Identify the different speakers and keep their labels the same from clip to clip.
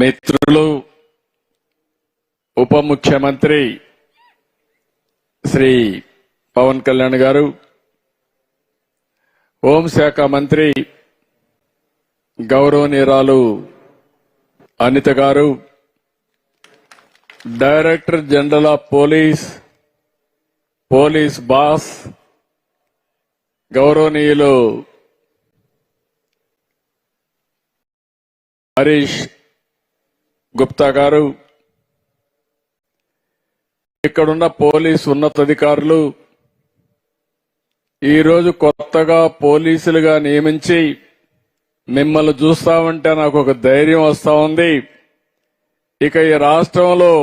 Speaker 1: మిత్రులు ఉప ముఖ్యమంత్రి శ్రీ పవన్ కళ్యాణ్ గారు, హోంశాఖ మంత్రి గౌరవనీయురాలు అనిత గారు, director general of police boss గౌరవనీయులు హరీష్ గుప్తా గారు, ఇక్కడున్న పోలీసు ఉన్నతాధికారులు, ఈరోజు కొత్తగా పోలీసులుగా నియమించి మిమ్మల్ని చూస్తామంటే నాకు ఒక ధైర్యం వస్తా ఉంది. ఇక ఈ రాష్ట్రంలో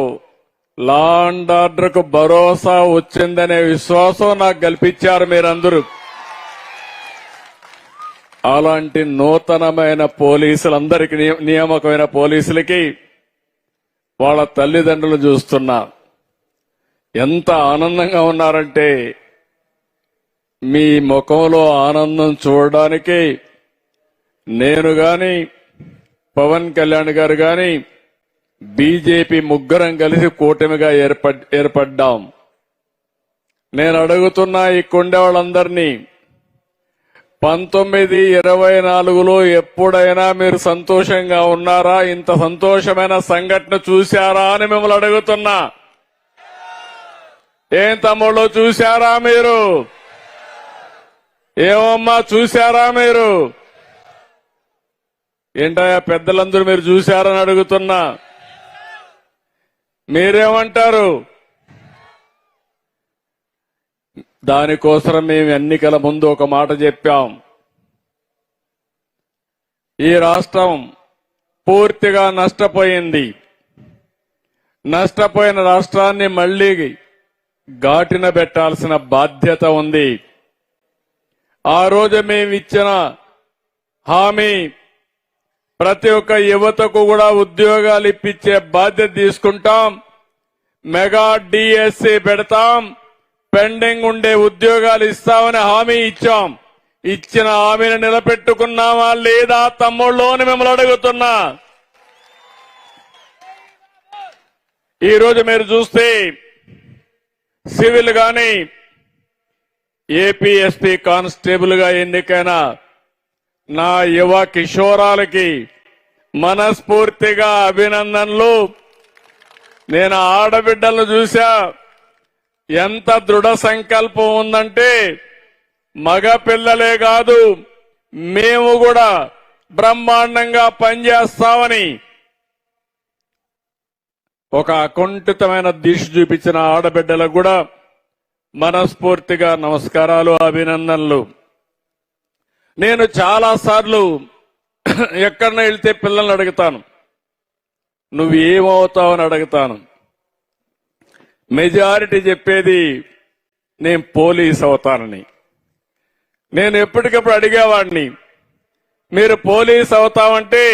Speaker 1: లా అండ్ ఆర్డర్కు భరోసా వచ్చిందనే విశ్వాసం నాకు కల్పించారు మీరందరూ. అలాంటి నూతనమైన పోలీసులందరికీ, నియామకమైన పోలీసులకి వాళ్ళ తల్లిదండ్రులు చూస్తున్నా ఎంత ఆనందంగా ఉన్నారంటే, మీ ముఖంలో ఆనందం చూడడానికి నేను గాని, పవన్ కళ్యాణ్ గారు గాని, బీజేపీ ముగ్గురం కలిసి కూటమిగా ఏర్పడ్డాం. నేను అడుగుతున్నా ఈ కొండే వాళ్ళందరినీ, 1924లో ఎప్పుడైనా మీరు సంతోషంగా ఉన్నారా? ఇంత సంతోషమైన సంఘటన చూశారా అని మిమ్మల్ని అడుగుతున్నా. ఏం తమ్ముళ్ళు చూశారా మీరు? ఏమమ్మా చూశారా మీరు? ఏంటయ్యా పెద్దలందరూ మీరు చూశారని అడుగుతున్నా. మీరేమంటారు? దానికోసం మేము ఎన్నికల ముందు ఒక మాట చెప్పాం. ఈ రాష్ట్రం పూర్తిగా నష్టపోయింది. నష్టపోయిన రాష్ట్రాన్ని మళ్లీ ఘాటిన పెట్టాల్సిన బాధ్యత ఉంది. ఆ రోజు మేము ఇచ్చిన హామీ, ప్రతి ఒక్క యువతకు కూడా ఉద్యోగాలు ఇప్పించే బాధ్యత తీసుకుంటాం. మెగా డిఎస్సి పెడతాం, పెండింగ్ ఉండే ఉద్యోగాలు ఇస్తామని హామీ ఇచ్చాం. ఇచ్చిన హామీని నిలబెట్టుకున్నామా లేదా తమ్ముళ్ళు అని మిమ్మల్ని అడుగుతున్నా. ఈరోజు మీరు చూస్తే సివిల్ గాని, ఏపీఎస్పీ కానిస్టేబుల్ గా ఎన్నికైన నా యువ కిషోరాలకి మనస్ఫూర్తిగా అభినందనలు. నేను ఆడబిడ్డలను చూశా, ఎంత దృఢ సంకల్పం ఉందంటే, మగ పిల్లలే కాదు మేము కూడా బ్రహ్మాండంగా పనిచేస్తామని ఒక అకుంఠితమైన దిశ చూపించిన ఆడబిడ్డలకు కూడా మనస్ఫూర్తిగా నమస్కారాలు, అభినందనలు. నేను చాలా సార్లు ఎక్కడన్నా వెళ్తే పిల్లల్ని అడుగుతాను, నువ్వేమవుతావని అడుగుతాను. మెజారిటీ చెప్పేది నేను పోలీస్ అవుతానని. నేను ఎప్పటికప్పుడు అడిగేవాడిని, మీరు పోలీస్ అవుతామంటే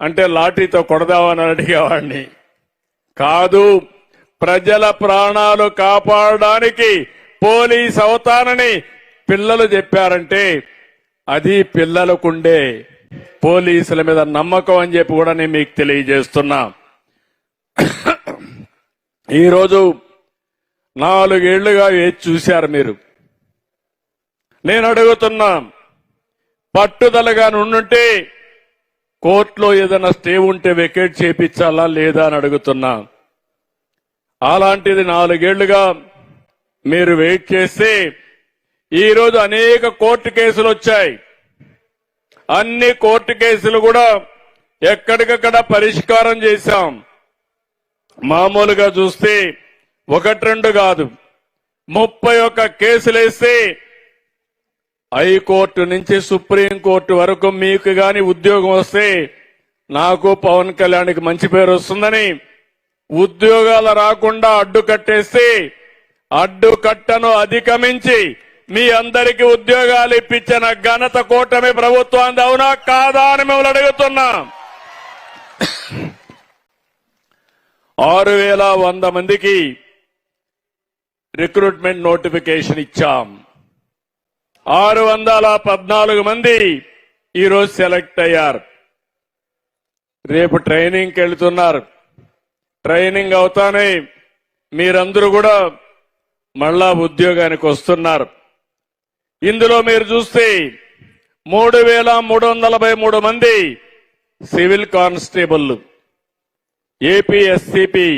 Speaker 1: అంటే లాఠీతో కొడదామని అడిగేవాడిని. కాదు, ప్రజల ప్రాణాలు కాపాడడానికి పోలీస్ అవుతానని పిల్లలు చెప్పారంటే అది పిల్లలకుండే పోలీసుల మీద నమ్మకం అని చెప్పి కూడా నేను మీకు తెలియజేస్తున్నా. ఈరోజు 4 ఏళ్లుగా వేచి చూశారు మీరు. నేను అడుగుతున్నా, పట్టుదలగా నుండుంటే కోర్టులో ఏదైనా స్టే ఉంటే వెకేట్ చేపించాలా లేదా అని అడుగుతున్నా. అలాంటిది 4 ఏళ్లుగా మీరు వెయిట్ చేస్తే ఈరోజు అనేక కోర్టు కేసులు వచ్చాయి. అన్ని కోర్టు కేసులు కూడా ఎక్కడికక్కడ పరిష్కారం చేశాం. మామూలుగా చూస్తే 1-2 కాదు, 31 కేసులేస్తే హైకోర్టు నుంచి సుప్రీంకోర్టు వరకు మీకు గాని ఉద్యోగం వస్తే నాకు పవన్ కళ్యాణ్కి మంచి పేరు వస్తుందని ఉద్యోగాలు రాకుండా అడ్డుకట్టేస్తే అడ్డుకట్టను అధిగమించి మీ అందరికీ ఉద్యోగాలు ఇప్పించిన ఘనత కూటమి ప్రభుత్వాన్ని. అవునా కాదా అని మిమ్మల్ని అడుగుతున్నా. 6100 మందికి రిక్రూట్మెంట్ నోటిఫికేషన్ ఇచ్చాం. 614 మంది ఈరోజు సెలెక్ట్ అయ్యారు. రేపు ట్రైనింగ్కి వెళ్తున్నారు. ట్రైనింగ్ అవుతానే మీరందరూ కూడా మళ్ళా ఉద్యోగానికి వస్తున్నారు. ఇందులో మీరు చూస్తే 3,343 మంది సివిల్ కానిస్టేబుల్, ఏపీఎస్సిపి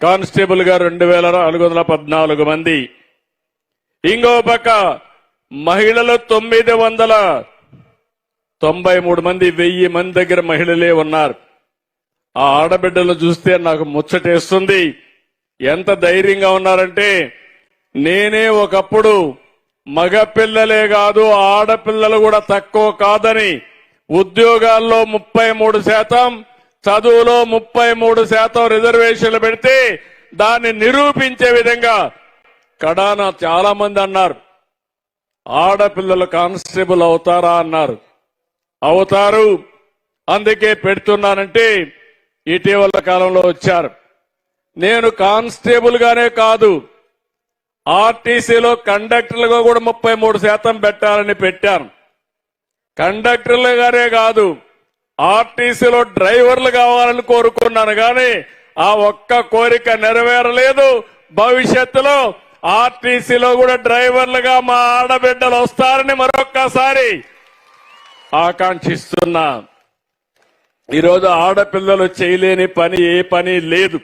Speaker 1: కానిస్టేబుల్ గా 2,414 మంది, ఇంకో పక్క మహిళలు 993 మంది, 1000 మంది దగ్గర మహిళలే ఉన్నారు. ఆ ఆడబిడ్డలు చూస్తే నాకు ముచ్చటేస్తుంది. ఎంత ధైర్యంగా ఉన్నారంటే, నేనే ఒకప్పుడు మగపిల్లలే కాదు ఆడపిల్లలు కూడా తక్కువ కాదని, ఉద్యోగాల్లో 33%, చదువులో 33% రిజర్వేషన్లు పెడితే దాన్ని నిరూపించే విధంగా కడాన చాలా మంది అన్నారు, ఆడపిల్లలు కానిస్టేబుల్ అవుతారా అన్నారు. అవుతారు, అందుకే పెడుతున్నానంటే ఇటీవల కాలంలో వచ్చారు. నేను కానిస్టేబుల్ గానే కాదు, ఆర్టీసీలో కండక్టర్లుగా కూడా 33% పెట్టాలని పెట్టాను. కండక్టర్లుగానే కాదు, ఆర్టీసీలో డ్రైవర్లు కావాలని కోరుకున్నాను. కానీ ఆ ఒక్క కోరిక నెరవేరలేదు. భవిష్యత్తులో ఆర్టీసీలో కూడా డ్రైవర్లుగా మా ఆడబిడ్డలు వస్తారని మరొక్కసారి ఆకాంక్షిస్తున్నా. ఈరోజు ఆడపిల్లలు చేయలేని పని ఏ పని లేదు.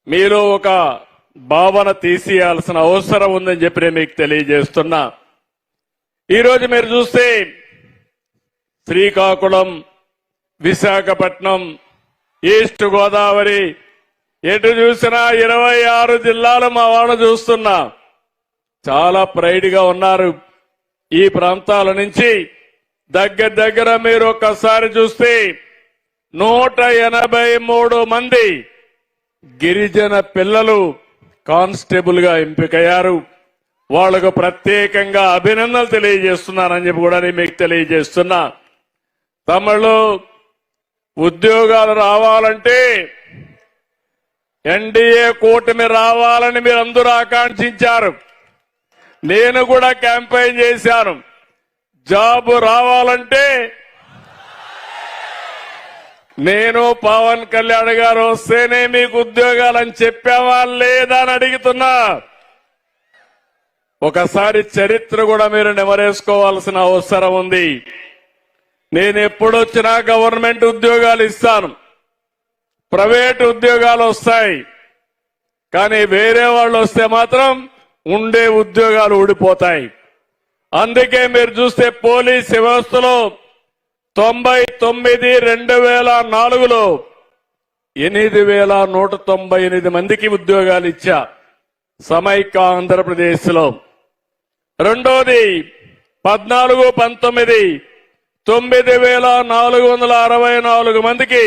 Speaker 1: మీలో ఒక భావన తీసేయాల్సిన అవసరం ఉందని చెప్పి నేను మీకు తెలియజేస్తున్నా. ఈరోజు మీరు చూస్తే శ్రీకాకుళం, విశాఖపట్నం, ఈస్ట్ గోదావరి, ఎటు చూసినా 26 జిల్లాలు మా వాళ్ళు చూస్తున్నా. చాలా ప్రైడ్ గా ఉన్నారు. ఈ ప్రాంతాల నుంచి దగ్గర మీరు ఒక్కసారి చూస్తే 183 మంది గిరిజన పిల్లలు కానిస్టేబుల్ గా ఎంపికయ్యారు. వాళ్లకు ప్రత్యేకంగా అభినందనలు తెలియజేస్తున్నానని చెప్పి కూడా నేను మీకు తెలియజేస్తున్నా. తమిళలో ఉద్యోగాలు రావాలంటే ఎన్డీఏ కూటమి రావాలని మీరందరూ ఆకాంక్షించారు. నేను కూడా క్యాంపెయిన్ చేశాను. జాబ్ రావాలంటే నేను పవన్ కళ్యాణ్ గారు వస్తేనే మీకు ఉద్యోగాలని చెప్పావా లేదా అని అడుగుతున్నా. ఒకసారి చరిత్ర కూడా మీరు నెమరేసుకోవాల్సిన అవసరం ఉంది. నేను ఎప్పుడొచ్చినా గవర్నమెంట్ ఉద్యోగాలు ఇస్తాను, ప్రైవేట్ ఉద్యోగాలు వస్తాయి. కానీ వేరే వాళ్ళు వస్తే మాత్రం ఉండే ఉద్యోగాలు ఊడిపోతాయి. అందుకే మీరు చూస్తే పోలీస్ వ్యవస్థలో 99 2004లో 8,198 మందికి ఉద్యోగాలు ఇచ్చా సమైక్య ఆంధ్రప్రదేశ్ లో. రెండోది 14-19 9,464 మందికి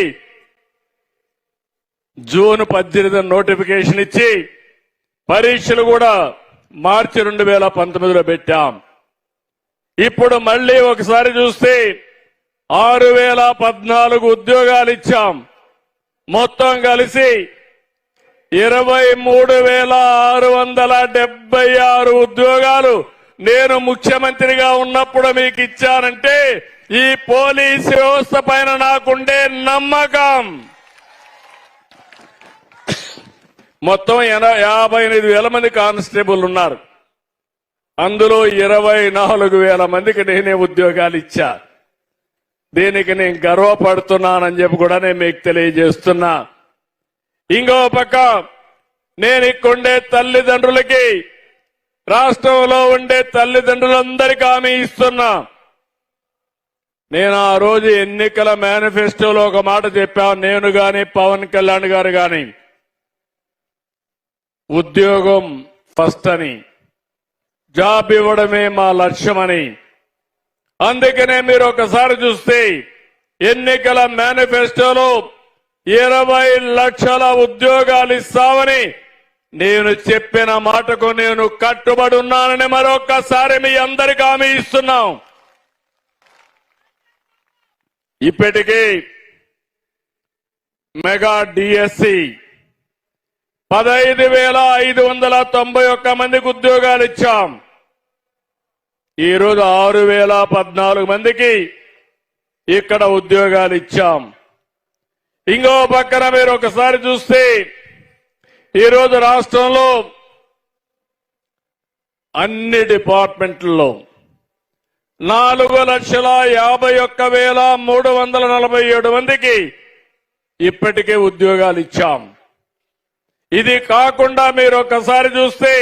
Speaker 1: జూన్ 18 నోటిఫికేషన్ ఇచ్చి పరీక్షలు కూడా మార్చి 2019లో పెట్టాం. ఇప్పుడు మళ్లీ ఒకసారి చూస్తే 6,014 ఉద్యోగాలు ఇచ్చాం. మొత్తం కలిసి 23,676 ఉద్యోగాలు నేను ముఖ్యమంత్రిగా ఉన్నప్పుడు మీకు ఇచ్చానంటే ఈ పోలీసు వ్యవస్థ పైన నాకుండే నమ్మకం. మొత్తం 58,000 మంది కానిస్టేబుల్ ఉన్నారు. అందులో 24,000 మందికి నేనే ఉద్యోగాలు ఇచ్చా. దీనికి నేను గర్వపడుతున్నానని చెప్పి కూడా నేను మీకు తెలియజేస్తున్నా. ఇంకో పక్క నేను ఇక్కడుండే తల్లిదండ్రులకి, రాష్ట్రంలో ఉండే తల్లిదండ్రులందరికీ హామీ ఇస్తున్నా. నేను ఆ రోజు ఎన్నికల మేనిఫెస్టోలో ఒక మాట చెప్పాను. నేను గాని పవన్ కళ్యాణ్ గారు గాని ఉద్యోగం ఫస్ట్ అని, జాబ్ ఇవ్వడమే మా లక్ష్యమని. అందుకనే మీరు ఒకసారి చూస్తే ఎన్నికల మేనిఫెస్టోలో 20 లక్షల ఉద్యోగాలు ఇస్తామని నేను చెప్పిన మాటకు నేను కట్టుబడి ఉన్నానని మరొక్కసారి మీ అందరికీ హామీ ఇస్తున్నాం. ఇప్పటికీ మెగా డిఎస్సి 15,591 మందికి ఉద్యోగాలు ఇచ్చాం. ఈరోజు 6,014 మందికి ఇక్కడ ఉద్యోగాలు ఇచ్చాం. ఇంకో పక్కన మీరు ఒకసారి చూస్తే ఈరోజు రాష్ట్రంలో అన్ని డిపార్ట్మెంట్లలో 4,51,347 మందికి ఇప్పటికే ఉద్యోగాలు ఇచ్చాం. ఇది కాకుండా మీరు ఒకసారి చూస్తే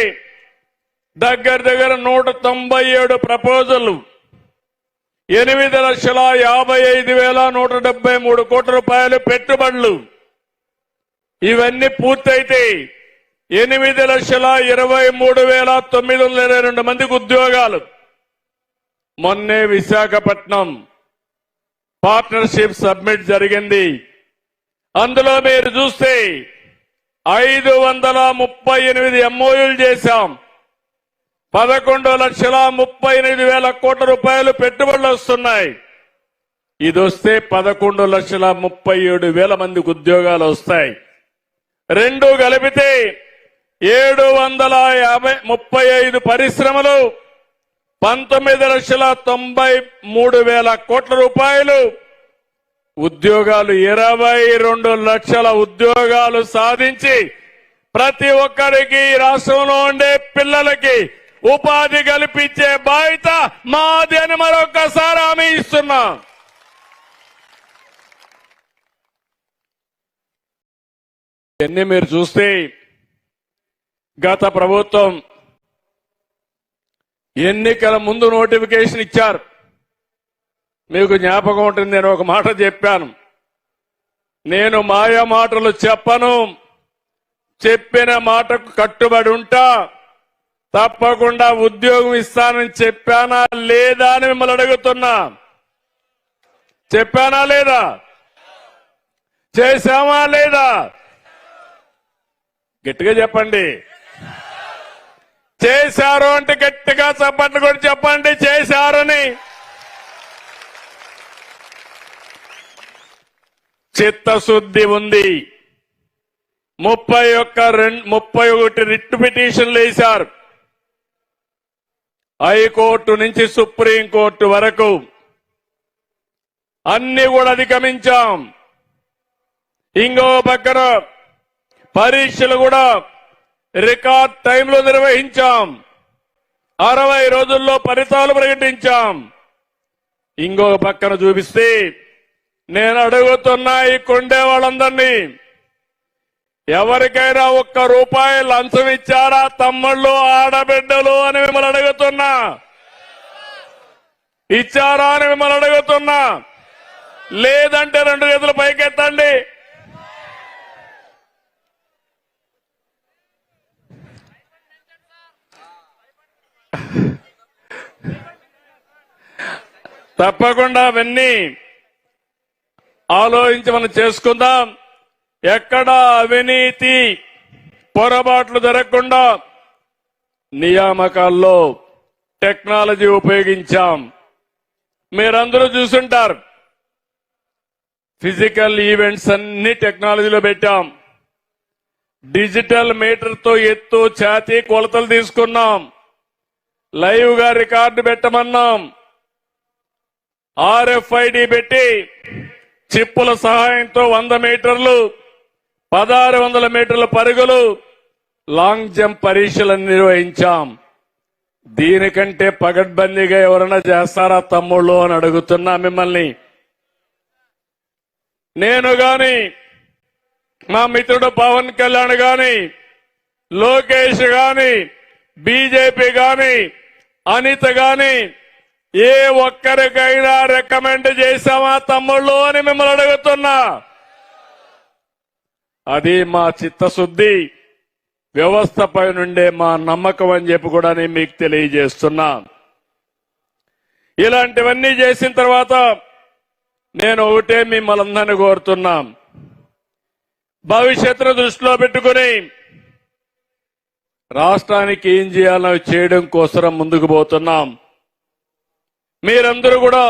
Speaker 1: దగ్గర 197 ప్రపోజల్ 8,55,173 కోట్ల రూపాయలు పెట్టుబడులు ఇవన్నీ పూర్తయితే 8,23,922 మందికి ఉద్యోగాలు. మొన్నే విశాఖపట్నం పార్ట్నర్షిప్ సబ్మిట్ జరిగింది. అందులో మీరు చూస్తే 538 ఎంఓయూలు చేశాం. 11,38,000 కోట్ల రూపాయలు పెట్టుబడులు వస్తున్నాయి. ఇది వస్తే 11,37,000 మందికి ఉద్యోగాలు వస్తాయి. రెండు కలిపితే 735 పరిశ్రమలు 19,93,000 కోట్ల రూపాయలు ఉద్యోగాలు 22 లక్షల ఉద్యోగాలు సాధించి ప్రతి ఒక్కరికి రాష్ట్రంలో ఉండే పిల్లలకి ఉపాధి కల్పించే బాధ్యత మాది అని మరొకసారి హామీ ఇస్తున్నా. ఇవన్నీ మీరు చూస్తే గత ప్రభుత్వం ఎన్నికల ముందు నోటిఫికేషన్ ఇచ్చారు. మీకు జ్ఞాపకం ఉంటుంది, నేను ఒక మాట చెప్పాను. నేను మాయా మాటలు చెప్పను, చెప్పిన మాటకు కట్టుబడి ఉంటా, తప్పకుండా ఉద్యోగం ఇస్తానని చెప్పానా లేదా అని మిమ్మల్ని అడుగుతున్నా. చెప్పానా లేదా? చేశామా లేదా? గట్టిగా చెప్పండి. చేశారు అంటే గట్టిగా చప్పట్లు కూడా చెప్పండి చేశారని. చిత్తశుద్ధి ఉంది. 31 రిట్ పిటిషన్లు వేశారు. హైకోర్టు నుంచి సుప్రీంకోర్టు వరకు అన్ని కూడా అధిగమించాం. ఇంకో పక్కన పరీక్షలు కూడా రికార్డ్ టైంలో నిర్వహించాం. 60 రోజుల్లో ఫలితాలు ప్రకటించాం. ఇంకో పక్కన చూపిస్తే నేను అడుగుతున్నా ఈ కొండే వాళ్ళందరినీ, ఎవరికైనా ₹1 లంచం ఇచ్చారా తమ్ముళ్ళు ఆడబిడ్డలు అని మిమ్మల్ని అడుగుతున్నా? ఇచ్చారా అని మిమ్మల్ని అడుగుతున్నా. లేదంటే 2 చేతులు పైకెత్తండి. తప్పకుండా అవన్నీ ఆలోచించి మనం చేసుకుందాం. ఎక్కడ అవినీతి పొరపాట్లు జరగకుండా నియామకాల్లో టెక్నాలజీ ఉపయోగించాం. మీరందరూ చూసుంటారు, ఫిజికల్ ఈవెంట్స్ అన్ని టెక్నాలజీలో పెట్టాం. డిజిటల్ మీటర్తో ఎత్తు ఛాతీ కొలతలు తీసుకున్నాం. లైవ్ గా రికార్డు పెట్టమన్నాం. RFID పెట్టి చిప్పుల సహాయంతో 100 మీటర్లు 1600 మీటర్ల పరుగులు లాంగ్ జంప్ పరీక్షలను నిర్వహించాం. దీనికంటే పగడ్బందీగా ఎవరైనా చేస్తారా తమ్ముళ్ళు అని అడుగుతున్నా మిమ్మల్ని. నేను గాని, మా మిత్రుడు పవన్ కళ్యాణ్ గాని, లోకేష్ గాని, బీజేపీ గాని, అనిత గాని ఏ ఒక్కరికైనా రికమెండ్ చేశామా తమ్ముళ్ళు అని మిమ్మల్ని అడుగుతున్నా. అది మా చిత్తశుద్ధి, వ్యవస్థపై నుండే మా నమ్మకం అని చెప్పి కూడా నేను మీకు తెలియజేస్తున్నా. ఇలాంటివన్నీ చేసిన తర్వాత నేను ఒకటే మిమ్మల్ని అందరినీ కోరుతున్నా, భవిష్యత్తును దృష్టిలో పెట్టుకుని రాష్ట్రానికి ఏం చేయాలో చేయడం కోసం ముందుకు పోతున్నాం. మీరందరూ కూడా